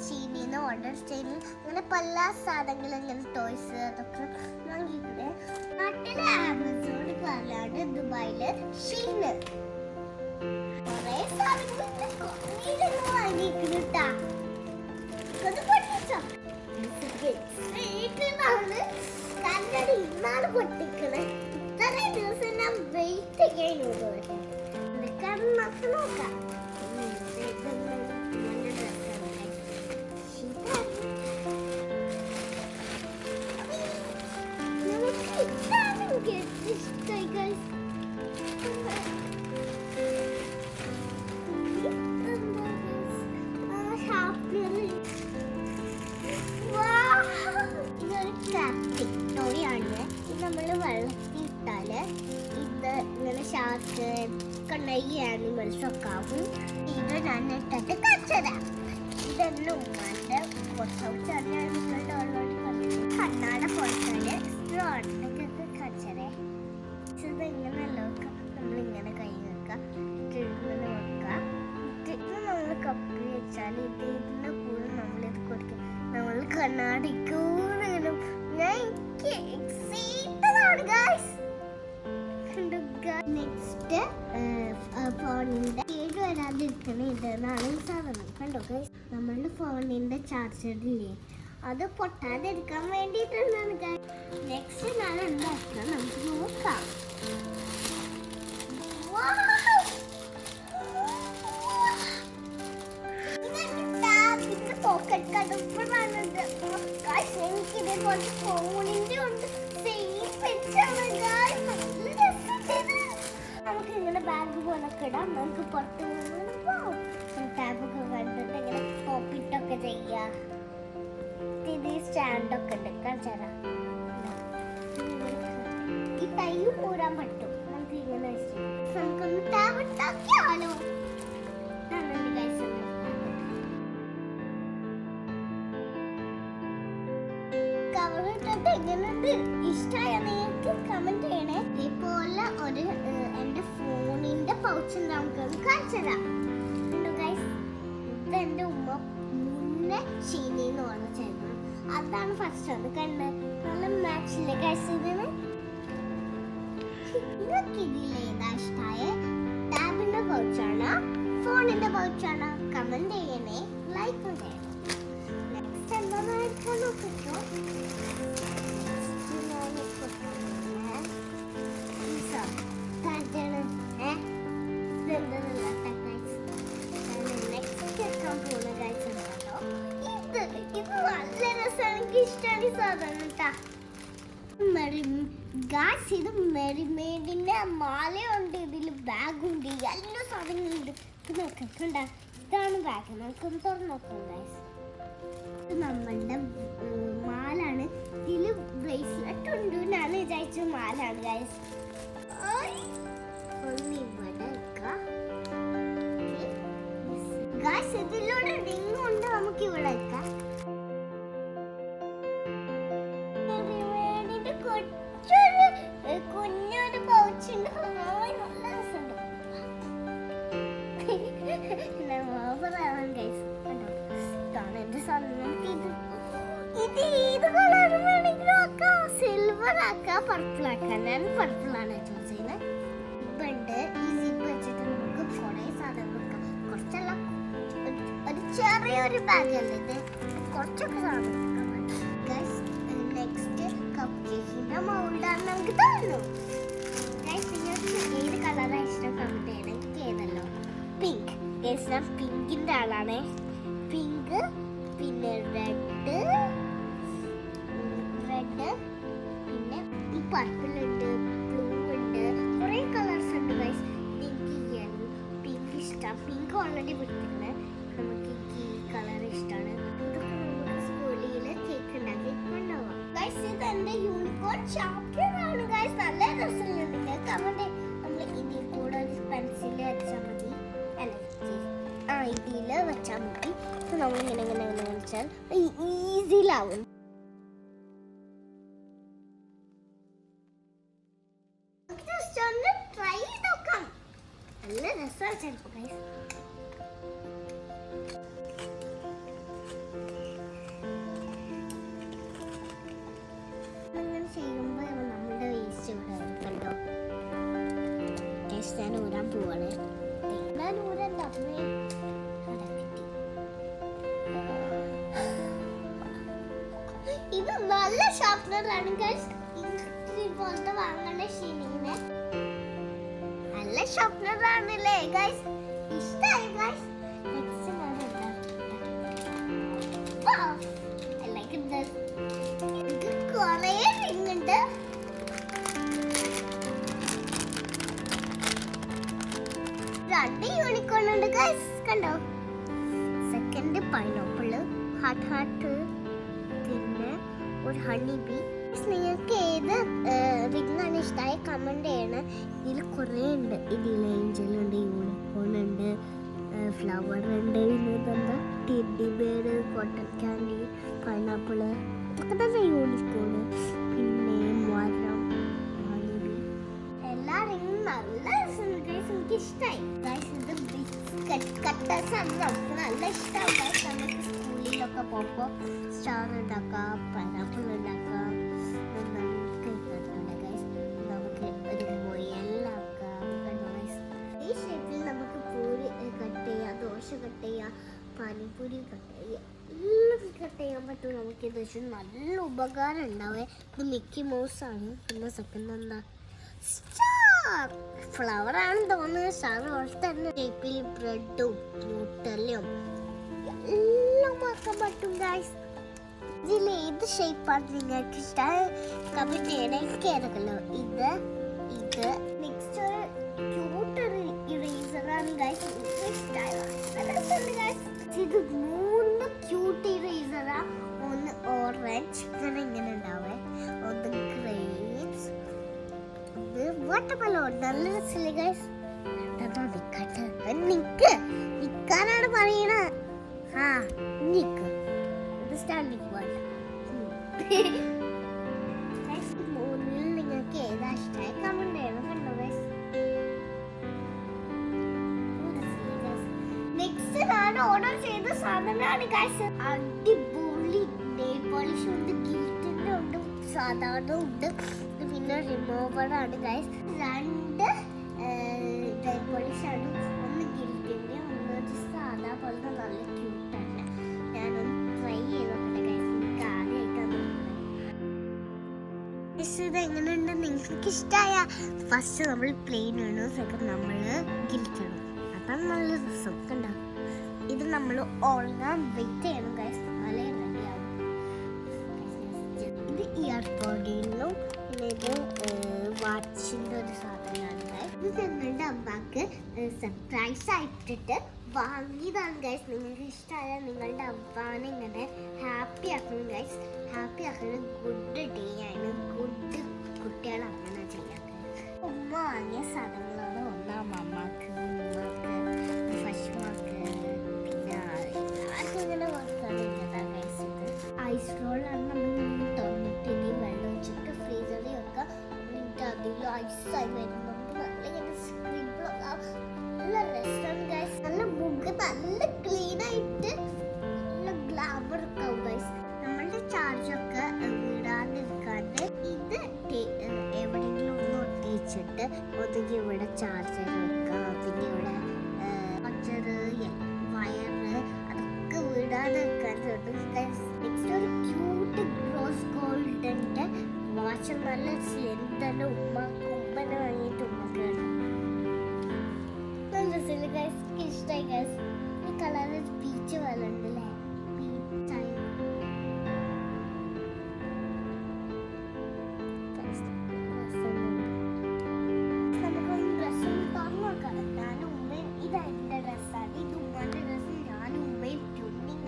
ഷീനിന്ന് order ചെയ്യുന്നു. അങ്ങനെ പല സാധനങ്ങളും ഇങ്ങനെ ടോയ്സ് അതൊക്കെ വാങ്ങിക്കൂടെ. നാട്ടിലെ ആമസോൺ പാലാണ് ദുബായില് ഷീന്. കുറെ സാധനങ്ങൾ വാങ്ങിക്കുന്നുട്ടാ. ഇന്നാണ് പൊട്ടിക്കണേ. ഇത്രയും ദിവസം ഞാൻ വെയിറ്റ് ചെയ്യുന്നത് എന്തൊക്കെയാണെന്ന് നമുക്ക് നോക്കാം. നമ്മള് വെള്ളത്തിട്ടാല് ഇത് ഇങ്ങനെ ഷാർക്ക് കണ്ണകി ആനിമൽസ് ഒക്കെ ആവും. ഇത് ഞാൻ ഇട്ടിട്ട് കച്ചരാം. ഇതെല്ലാം ഉമ്മാന്റെ കണ്ണാട പുറത്താല് സ്ട്രോട്ടൊക്കെ കച്ചരേ. ഇത് ഇങ്ങനെയല്ല വെക്കാം. നമ്മളിങ്ങനെ കൈ വെക്കാം, ഇങ്ങനെ വെക്കാം. ഇത് നമ്മൾ കപ്പി വെച്ചാൽ ഇതിന്റെ കൂടെ നമ്മളിത് കൊടുക്കും. നമ്മൾ കണ്ണാടിക്കൂടെ ഞാൻ നെക്സ്റ്റ് ഫോണിന്റെ കേട് വരാതിരിക്കണ ഇതെന്നാണ് സാധനം. കണ്ടോ ഗൈസ്, നമ്മളുടെ ഫോണിന്റെ ചാർജറില്ലേ അത് പൊട്ടാതിരിക്കാൻ വേണ്ടിയിട്ടാണ് ഗൈസ്. നെക്സ്റ്റ് ഞാൻ എന്താക്കാം നമുക്ക് നോക്കാം. പോക്കറ്റ് കടുപ്പാണ് എനിക്കിതേപോലെ ഫോണിന്റെ ഉണ്ട്. നമുക്ക് ഇങ്ങനെ ബാഗ് പോലൊക്കെ ഇടാം. നമുക്ക് പുറത്ത് ടാബൊക്കെ കണ്ടിട്ട് ഇങ്ങനെ പോപ്പിട്ടൊക്കെ ചെയ്യാം. ഇത് സ്റ്റാൻഡൊക്കെ ഉണ്ട് കാണിച്ചാ. ഈ തൈയും പോരാൻ പറ്റും. നമുക്ക് ഇങ്ങനെ നമുക്കൊന്ന് ടാബ് ഉണ്ടാക്കിയാലോ. ഇഷ്ടമായ നിങ്ങൾക്ക് കമന്റ് ചെയ്യണേ. ഇതേപോലെ ഒരു എന്റെ ഫോണിന്റെ പൗച്ച് നമുക്കൊന്ന് കാണിച്ചുതരാം. ഇത് എന്റെ ഉമ്മ മുന്നേ ഷീനിന്ന് ഓർഡർ ചെയ്തത്. അതാണ് ഫസ്റ്റ് അത് കണ്ട് നല്ല മാച്ചിലെ കഴിച്ചതിന്. നിങ്ങൾക്ക് ഇതിൽ ഏതാ ഇഷ്ടമായ ടാബിന്റെ പൗച്ചാണോ ഫോണിന്റെ പൗച്ചാണോ കമന്റ് ചെയ്യണേ, ലൈക്ക് ചെയ്യണേ. നെക്സ്റ്റ് എന്താണെന്ന് എടുക്കാൻ നോക്കിക്കോ. ഇത് മെറിമേഡിന്റെ മാലയുണ്ട്, ഇതില് ബാഗുണ്ട്, എല്ലാ സാധനങ്ങളുണ്ട്. ഇത് നോക്കണ്ട, ഇതാണ് ബാഗ്. നമുക്കൊന്ന് തുറന്നു നോക്കാം. ഇത് നമ്മളുടെ മാലാണ്. ഇതില് ബ്രേസ്ലെറ്റ് ഉണ്ട്. ഞാൻ വിചാരിച്ച മാലാണ് ഗൈസ്. ഗൈസ് ഇതിലൂടെ റിംഗ് ഉണ്ട്. നമുക്ക് ഇവിടെ വെക്കാം. കുഞ്ഞൊരു പൗച്ചുണ്ട്. നല്ല രസമുണ്ട്. എന്റെ സാധനം ഇത് ഏത് കളർ വേണമെങ്കിലും ആക്കാം. സിൽവർ ആക്കാം, പർപ്പിൾ ആക്കാം. ഞാൻ പർപ്പിളാണ് ചൂസ് ചെയ്യുന്നത്. ഇപ്പുണ്ട്. ഈ സിപ്പ് വെച്ചിട്ട് നമുക്ക് കുറെ സാധനം വെക്കാം. കുറച്ചല്ല, ഒരു ചെറിയൊരു ബാഗ് അല്ലേ ഇത്. കുറച്ചൊക്കെ സാധനം വെക്കാം. നെക്സ്റ്റ് കപ്പ് കേക്കിന്റെ മൗണ്ടാണ് നമുക്ക് തരുന്നു. ഏത് കളറാണ് ഇഷ്ടം കമന്റ് ചെയ്യണം. എനിക്ക് ഏതല്ലോ പിങ്ക്. ഞാൻ പിങ്കിന്റെ ആളാണ്. പിങ്ക്, പിന്നെ റെഡ്, പിന്നെ ഈ പർപ്പിൾ ഉണ്ട്, ബ്ലൂ ഉണ്ട്, കുറെ കളേഴ്സ് ഉണ്ട് ഗൈസ്. എനിക്ക് യെല്ലോ പിങ്ക് ഇഷ്ടം. പിങ്ക് ഓൾറെഡി വിട്ടിട്ടുണ്ട്. നമുക്ക് ഈ കളർ ഇഷ്ടമാണ്. ഇതൊക്കെ നമുക്ക് സ്കൂളിൽ കേക്ക് ഉണ്ടാക്കി കൊണ്ടുപോകാം ഗൈസ്. ഇത് എന്റെ യൂണിക്കോൺ ചാപ്റ്റർ ആണ് ഗൈസ്. നല്ല രസമുണ്ട്. കമന്റ് നമ്മൾ ഇതിൽ കൂടെ ഒരു പെൻസിൽ വെച്ചാൽ മതി. അല്ല, ഇതിൽ വെച്ചാൽ മതി. നമ്മളിങ്ങനെ ഇങ്ങനെ വെച്ചാൽ ഈസിയിലാവും. ട്രൈ ചെയ്ത് നോക്കാം. നല്ല രസമാണ് ചിലപ്പോൾ ഗൈസ്. ഷോപ്നറാണ് ഗൈസ്. ഇതുപോലത്തെ വാങ്ങണ ഷീനിങ്ങനെ നല്ല ഷോപ്നറാണല്ലേ ഗൈസ്. ഇഷ്ടമായി guys. Next I like this. ഇത് കുറേ റിംഗ് ഉണ്ട്. രണ്ട് യൂണിക്കോൺ ഉണ്ട് ഗൈസ്, കണ്ടോ? സെക്കൻഡ് പൈനാപ്പിൾ, ഹാർട്ട്, പിന്നെ ഒരു ഹണി ബീ. നിങ്ങൾക്ക് ഏത് റിംഗ് ആണ് ഇഷ്ടമായി കമന്റ് ചെയ്യണം. ഇതിൽ കുറേ ഉണ്ട്. ഇതിൽ ഏഞ്ചൽ ഉണ്ട്, യൂണിക്കോൺ ഉണ്ട്, ഫ്ലവർ ഉണ്ട്, ഇതെന്താ teddy bear, cotton candy, pineapple, ഇതൊക്കെ തന്നെ യൂണിക്കോൺ. പിന്നെ മരം, ഹണി ബീ, എല്ലാ റിംഗും നല്ല രസമുണ്ട് ഗൈസ്. എനിക്ക് ഇഷ്ടമായി ഗൈസ്. ഇത് ബിസ്ക്കറ്റ് കട്ടേഴ്സ് ആണ്. നമുക്ക് നല്ല ഇഷ്ടമായി ഗൈസ്. നമുക്ക് സ്കൂളിലൊക്കെ പോകുമ്പോൾ സ്റ്റാർ ഉണ്ടാക്കാം, പൈനാപ്പിൾ ഉണ്ടാക്കാം, നമുക്ക് ഒരു മുയലാക്കാം. ഈ ഷേപ്പിൽ നമുക്ക് പൂരി കട്ട് ചെയ്യാം, ദോശ കട്ട് ചെയ്യാം, പാനിപ്പൂരി കട്ട് ചെയ്യാം, എല്ലാം കട്ട് ചെയ്യാൻ പറ്റും നമുക്ക്. ഇത് വെച്ച് നല്ല ഉപകാരം ഉണ്ടാവേ. ഇത് മിക്കി മൗസ് ആണ്. പിന്നെ സെക്കൻഡ് എന്താ സ്റ്റാർ ഫ്ലവർ ആണെന്ന് തോന്നുന്നത്. സ്റ്റാർ പോലെ തന്നെ ഷേപ്പിൽ ബ്രെഡും ന്യൂട്ടലും എല്ലാം ആക്കാൻ പറ്റും ഗൈസ്. ഇതിൽ ഏത് ഷേപ്പാണ് നിങ്ങൾക്ക് ഇഷ്ടമായി കമന്റ് ചെയ്യണം. എനിക്ക് ഏതൊക്കെയല്ലോ ഇത് നെക്സ്റ്റ് ഒരു ക്യൂട്ട് ഇറേസറാണ് ഗൈസ്. ഇത് 3 ക്യൂട്ട് ഇറേസറാ. ഒന്ന് ഓറഞ്ച്, ഇങ്ങനെ ഉണ്ടാവേ, ഒന്ന് ഗ്രേപ്സ്, ഇത് വാട്ടർമെലോൺ. നല്ല രസമില്ലേ ഗൈസ്? നിക്കാനാണ് പറയണ. നിക്ക്, ഇത് സ്റ്റാൻഡിങ് പോയിന്റ്. മൂന്നിൽ നിങ്ങൾക്ക് ഏതാ ഇഷ്ടമായി കമന്റ് ചെയ്യണം. കണ്ടോ ഗൈസ്? നെക്സ്റ്റ് ഞാൻ ഓർഡർ ചെയ്ത സാധനമാണ് ഗൈസ്. അടിപൊളി നെയിൽ പോളിഷ് ഉണ്ട്, ഗിൽറ്റിന്റെ ഉണ്ട്, സാധാരണ ഉണ്ട്, പിന്നെ റിമൂവർ ആണ് ഗൈസ്. 2 നെയിൽ പോളിഷ് ആണ്. ഒന്ന് ഗിൽറ്റിന്റെ, ഒന്ന് സാധാ പോലത്തെ. നല്ല ക്യൂട്ടാണ്. ഞാനൊന്ന് ട്രൈ ചെയ്തോട്ടെ ഗൈസ്. എനിക്ക് ആദ്യമായിട്ടാണ്. ഇത് എങ്ങനെയുണ്ട്? നിങ്ങൾക്ക് ഇഷ്ടമായ ഫസ്റ്റ് നമ്മൾ പ്ലെയിൻ വേണോ, സെക്കൻഡ് നമ്മൾ ഗിൽറ്റണം. അതാണ് നല്ല രസം. കണ്ടോ? ഇത് നമ്മൾ ഉറങ്ങാൻ വെയിറ്റ് ചെയ്യണം ഗൈസ്, നല്ല റെഡിയാവും. ഇത് ഇയർപോഡിലും, പിന്നെ ഇത് വാച്ചിൻ്റെ ഒരു സാധനമാണ് ഗൈസ്. ഇത് ഞങ്ങളുടെ അമ്മക്ക് സർപ്രൈസ് ആയിട്ടിട്ട് വാങ്ങിയതാണ് ഗൈസ്. നിങ്ങൾക്ക് ഇഷ്ടമായാൽ നിങ്ങളുടെ അമ്മാനെ ഇങ്ങനെ ഹാപ്പി ആക്കണം ഗൈസ്. ഹാപ്പി ആക്കുന്ന ഗുഡ് ഡേ ആണ്. ഗുഡ് കുട്ടികൾ അങ്ങനെ ചെയ്യാം. ഉമ്മ വാങ്ങിയ സാധനങ്ങളാണ്. ഒന്നാം അമ്മക്ക്, ഉമ്മക്ക്, ഫഷ്മാക്ക്, പിന്നെ എല്ലാവർക്കും ഇങ്ങനെ കൊടുക്കാറുണ്ട് ഗൈസ്. ഇത് ഐസ് റോളാണ്. നമ്മൾ തുറന്നിട്ട് ഇനി വെള്ളം ഒഴിച്ചിട്ട് ഫ്രീസറിൽ വെക്കുക. എന്നിട്ട് അതിൽ ഐസായി വരുമ്പോൾ നല്ല ഇങ്ങനെ സ്ക്രീബിളൊക്കെ നല്ല രസമാണ് ഗൈസ്. നല്ല മുഖം നല്ല ക്ലീൻ ആയിട്ട് നല്ല ഗ്ലാമർ ഒക്കെ ആവും ഗൈസ്. നമ്മളുടെ ചാർജൊക്കെ വിടാതിരിക്കാണ്ട് ഇത് എവിടെയെങ്കിലും ഒന്ന് ഒട്ടിച്ചിട്ട് ഒതുങ്ങി ഇവിടെ ചാർജർ വെക്കുക. പിന്നെ ഇവിടെ ചാർജർ, വയറ്, അതൊക്കെ വിടാതെ വെക്കാറുണ്ട് ഗൈസ്. നെക്സ്റ്റ് ഒരു ക്യൂട്ട് റോസ് ഗോൾഡിൻ്റെ വാച്ച്. നല്ല ലെന്താണ്. ഉമ്മനെ വാങ്ങിയിട്ട് ഉമ്മക്ക് ഗൈസ്. ഇഷ്ടമായി ഗൈസ്. ഈ കളർ പീച്ച് പോലെ ഉണ്ടല്ലേ? പീച്ചായി നമുക്കൊന്ന് ഡ്രസ്സ് തുറന്നു നോക്കാം. ഞാനും ഉമ്മയും, ഇത് എൻ്റെ ഡ്രസ്സാണ്. ഇത് ഉമ്മൻ്റെ ഡ്രസ്സ്. ഞാനും ഉമ്മയും ട്യൂണിങ്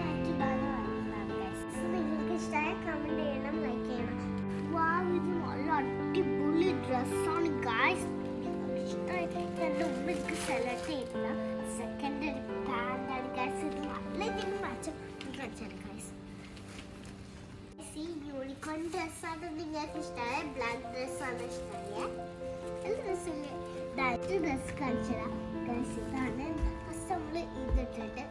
ആക്കി ഇതാണ് വാങ്ങിയതാണ് ഗൈസ്. നിങ്ങൾക്ക് ഇഷ്ടമായ കമന്റ് ചെയ്യണം, ലൈക്ക് ചെയ്യണം. ഇത് നല്ല അടിപൊളി ഡ്രസ്സാണ് ഗൈസ്. എൻ്റെ ഉമ്മക്ക് സെലക്ട് ചെയ്തില്ല. സെക്കൻഡ് ഒരു പാൻ്റാണ് ഗൈസ്. ഇത് നല്ല ഇതിന് മാറ്റം കാണിച്ചാണ് ഗൈസ്. ഈ യൂണിക്കോൺ ഡ്രസ്സാണ് നിങ്ങൾക്ക് ഇഷ്ടമായ. ബ്ലാക്ക് ഡ്രസ്സാണ് ഇഷ്ടമായ. നല്ല ഡ്രസ്സില്ലേ? ഡയറക്റ്റ് ഡ്രസ്സ് കാണിച്ചതാ ഗൈസ്. ഇതാണ് ഫസ്റ്റ് നമ്മൾ ഇതിട്ടിട്ട്